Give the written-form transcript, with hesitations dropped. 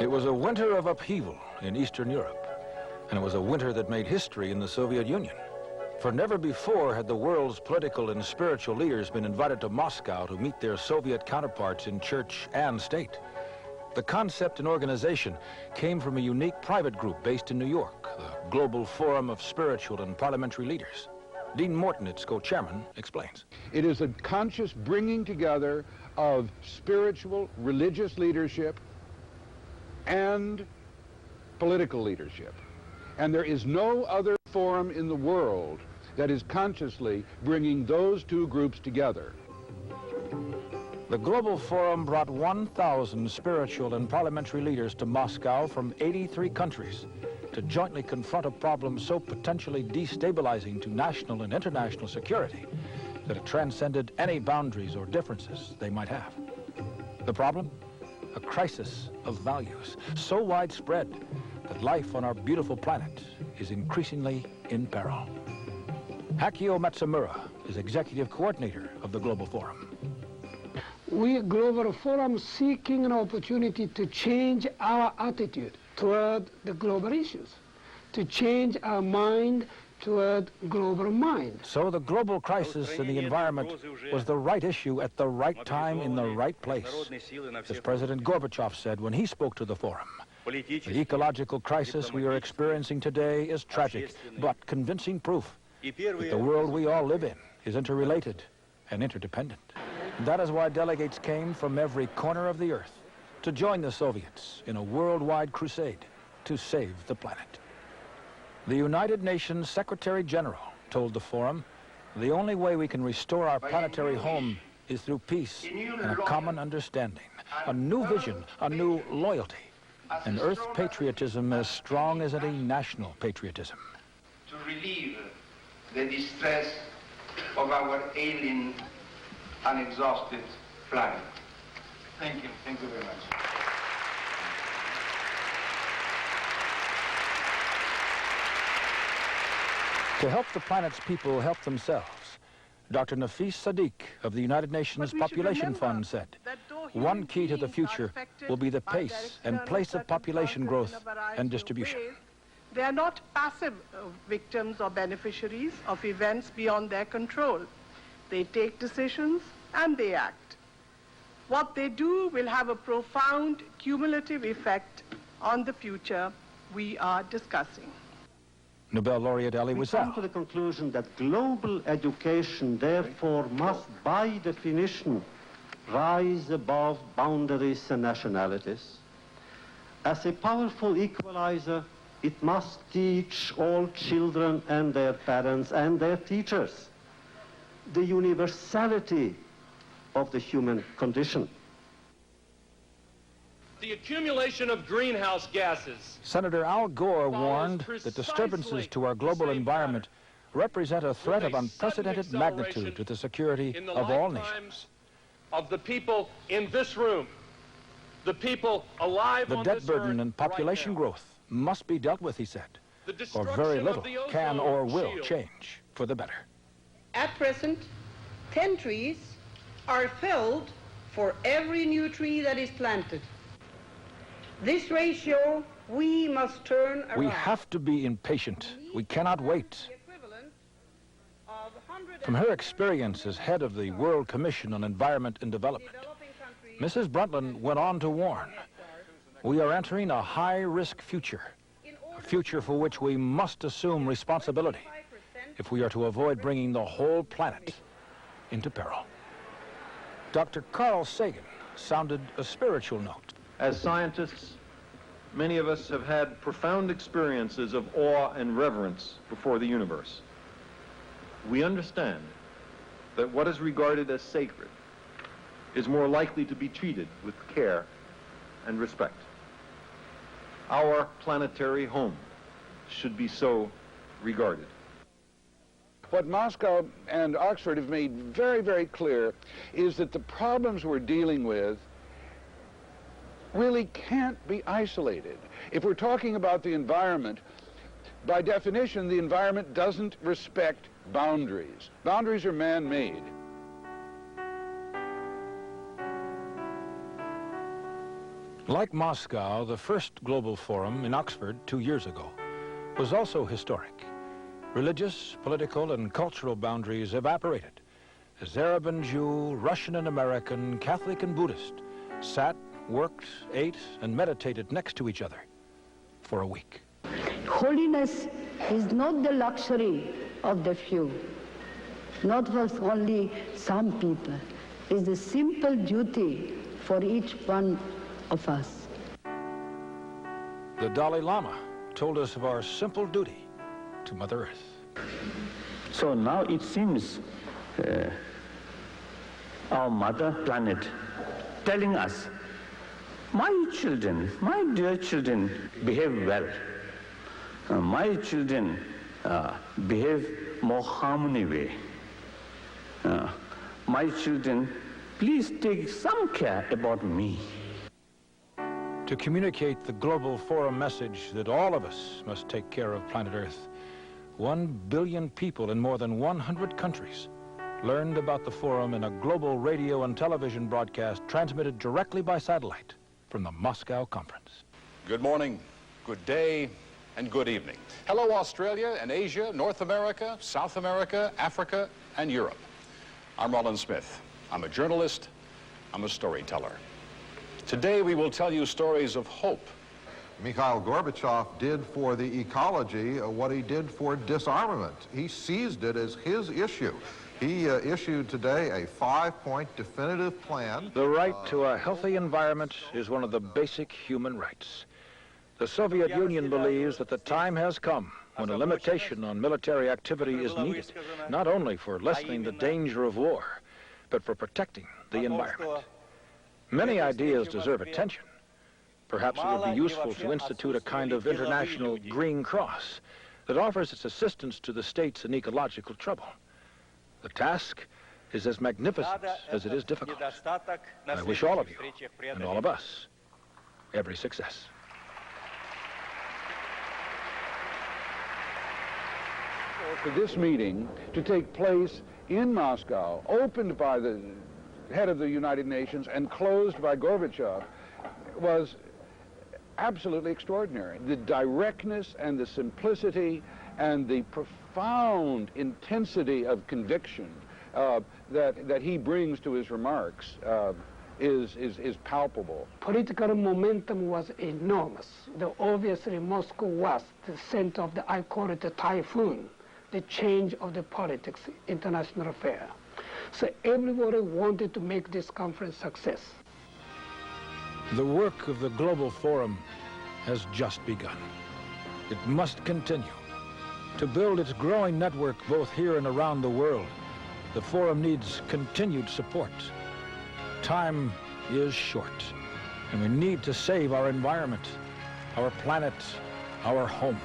It was a winter of upheaval in Eastern Europe, and it was a winter that made history in the Soviet Union. For never before had the world's political and spiritual leaders been invited to Moscow to meet their Soviet counterparts in church and state. The concept and organization came from a unique private group based in New York, the Global Forum of Spiritual and Parliamentary Leaders. Dean Morton, its co-chairman, explains. It is a conscious bringing together of spiritual, religious leadership and political leadership. And there is no other forum in the world that is consciously bringing those two groups together. The Global Forum brought 1,000 spiritual and parliamentary leaders to Moscow from 83 countries to jointly confront a problem so potentially destabilizing to national and international security that it transcended any boundaries or differences they might have. The problem? A crisis of values so widespread that life on our beautiful planet is increasingly in peril. Akio Matsumura is executive coordinator of the Global Forum. We, Global Forum, seeking an opportunity to change our attitude toward the global issues, to change our mind toward global mind. So the global crisis in the environment was the right issue at the right time in the right place, as President Gorbachev said when he spoke to the forum. The ecological crisis we are experiencing today is tragic, but convincing proof that the world we all live in is interrelated and interdependent. That is why delegates came from every corner of the earth to join the Soviets in a worldwide crusade to save the planet. The United Nations Secretary General told the forum, the only way we can restore our planetary home is through peace and a common understanding, a new vision, a new loyalty, an earth patriotism as strong as any national patriotism. To relieve the distress of our ailing, unexhausted planet. Thank you. Thank you very much. To help the planet's people help themselves, Dr. Nafis Sadiq of the United Nations Population Fund said, one key to the future will be the pace and place of population growth and distribution. They are not passive victims or beneficiaries of events beyond their control. They take decisions and they act. What they do will have a profound cumulative effect on the future we are discussing. Nobel laureate Elie We come to the conclusion that global education, therefore, must, by definition, rise above boundaries and nationalities. As a powerful equalizer, it must teach all children and their parents and their teachers the universality of the human condition. The accumulation of greenhouse gases. Senator Al Gore warned that disturbances to our global environment represent a threat of unprecedented magnitude to the security of all nations. Of the people in this room, the people alive on this earth. The debt burden and population growth must be dealt with, he said, or very little can or will change for the better. At present, 10 trees are felled for every new tree that is planted. This ratio we must turn around. We have to be impatient. We cannot wait. From her experience as head of the World Commission on Environment and Development, Mrs. Brundtland went on to warn, we are entering a high-risk future, a future for which we must assume responsibility if we are to avoid bringing the whole planet into peril. Dr. Carl Sagan sounded a spiritual note. As scientists, many of us have had profound experiences of awe and reverence before the universe. We understand that what is regarded as sacred is more likely to be treated with care and respect. Our planetary home should be so regarded. What Moscow and Oxford have made very, very clear is that the problems we're dealing with really can't be isolated. If we're talking about the environment, by definition, the environment doesn't respect boundaries. Boundaries are man-made. Like Moscow, the first Global Forum in Oxford 2 years ago was also historic. Religious, political, and cultural boundaries evaporated as Arab and Jew, Russian and American, Catholic and Buddhist sat, worked, ate, and meditated next to each other for a week. Holiness is not the luxury of the few, not for only some people. It's the simple duty for each one of us. The Dalai Lama told us of our simple duty to Mother Earth. So now it seems our mother planet telling us, my children, my dear children, behave well. My children behave more harmony way. My children, please take some care about me. To communicate the Global Forum message that all of us must take care of planet Earth, 1 billion people in more than 100 countries learned about the forum in a global radio and television broadcast transmitted directly by satellite from the Moscow conference. Good morning, good day, and good evening. Hello, Australia and Asia, North America, South America, Africa, and Europe. I'm Roland Smith. I'm a journalist. I'm a storyteller. Today, we will tell you stories of hope. Mikhail Gorbachev did for the ecology what he did for disarmament. He seized it as his issue. He issued today a 5-point definitive plan. The right to a healthy environment is one of the basic human rights. The Soviet Union believes that the time has come when a limitation on military activity is needed, not only for lessening the danger of war, but for protecting the environment. Many ideas deserve attention. Perhaps it would be useful to institute a kind of international Green Cross that offers its assistance to the states in ecological trouble. The task is as magnificent as it is difficult. I wish all of you, and all of us, every success. For this meeting to take place in Moscow, opened by the head of the United Nations and closed by Gorbachev, was absolutely extraordinary. The directness and the simplicity and the profound intensity of conviction that he brings to his remarks is palpable. Political momentum was enormous. Obviously, Moscow was the center of I call it the typhoon, the change of the politics, international affair. So everybody wanted to make this conference a success. The work of the Global Forum has just begun. It must continue. To build its growing network both here and around the world, the Forum needs continued support. Time is short, and we need to save our environment, our planet, our home.